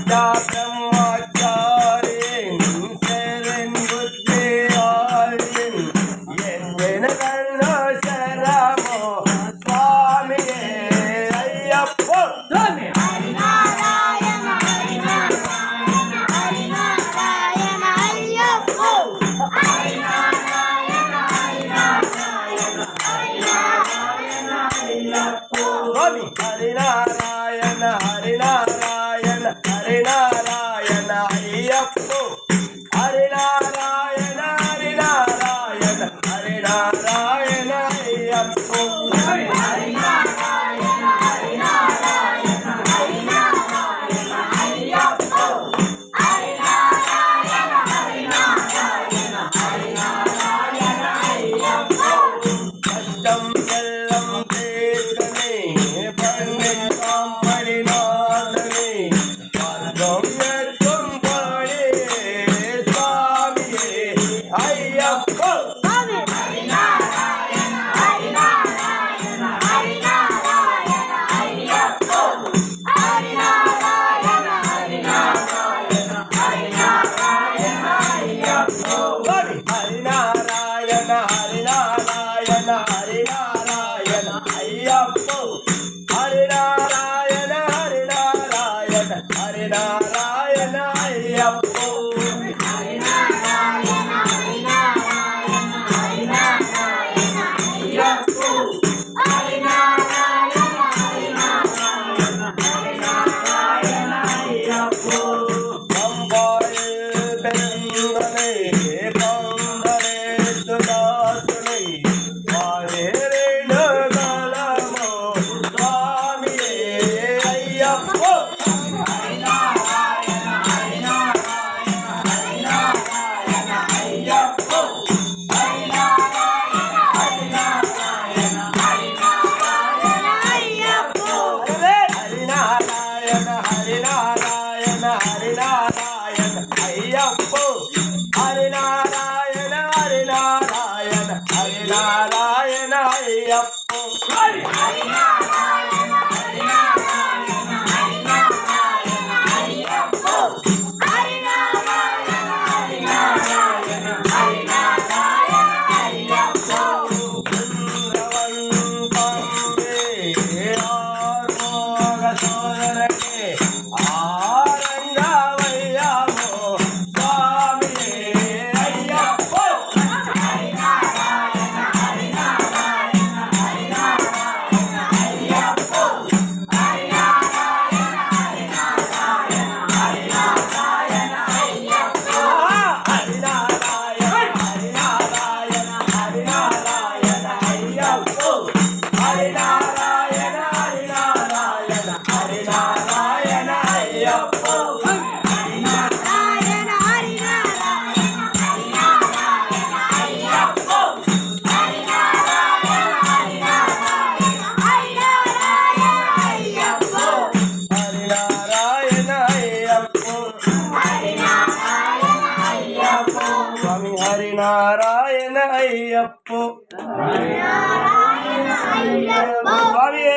विद्या ब्रह्मचारिण शरण बुद्धियारिण एन कर्ण शरमो स्वामी अय्यप्प स्वामी हरिनारायण हरिनारायण हरिनारायण अय्यप्प हरिनारायण हरिनारायण हरिनारायण अय्यप्प स्वामी हरिनारायण हरिनारायण हरिनारायण अय्यप्प हरिनारायण हरिनारायण हरिनारायण अय्यप्प हरिनारायण हरिनारायण हरिनारायण अय्यप्प हरिनारायण हरिनारायण हरिनारायण अय्यप्प कष्टं जल्लं देशने पण्डितं परिनादने मार्गं यत्तं पडे स्वामी अय्यप्प स्वामी हरिनारायण हरिनारायण हरिनारायण अय्यप्प हरिनारायण हरिनारायण हरिनारायण अय्यप्प स्वामी हरिनारायण हरिनारायण हरिनारायण अय्यप्प हरिनारायण हरिनारायण हरिनारायण अय्यप्प हरिनारायण हरिनारायण हरिनारायण अय्यप्प हरिनारायण हरिनारायण हरिनारायण अय्यप्प अंबाय बेंगने बंदरे सुदासने वारे रेण गलमो स्वामी अय्यप्प हरिनारायण हरिनारायण हरिनारायण अय्यप्प हरिनारायण हरिनारायण हरिनारायण अय्यप्प हरिनारायण हरिनारायण हरिनारायण अय्यप्प हरिनारायण हरिनारायण हरिनारायण अय्यप्प हरिनारायण हरिनारायण हरिनारायण अय्यप्प हरिनारायण हरिनारायण हरिनारायण अय्यप्प आर्मोगसोदरके आरंगवय्यमो स्वामी अय्यप्प हरिनारायण हरिनारायण हरिनारायण अय्यप्प हरिनारायण हरिनारायण हरिनारायण अय्यप्प हरिनारायण हरिनारायण हरिनारायण अय्यप्प हरिनारायण हरिनारायण हरिनारायण अय्यप्प हरिनारायण हरिनारायण हरिनारायण अय्यप्प हरिनारायण हरिनारायण हरिनारायण अय्यप्प हरिनारायण अय्यप्प हरिनारायण अय्यप्प स्वामी हरिनारायण अय्यप्प हरिनारायण अय्यप्प स्वामी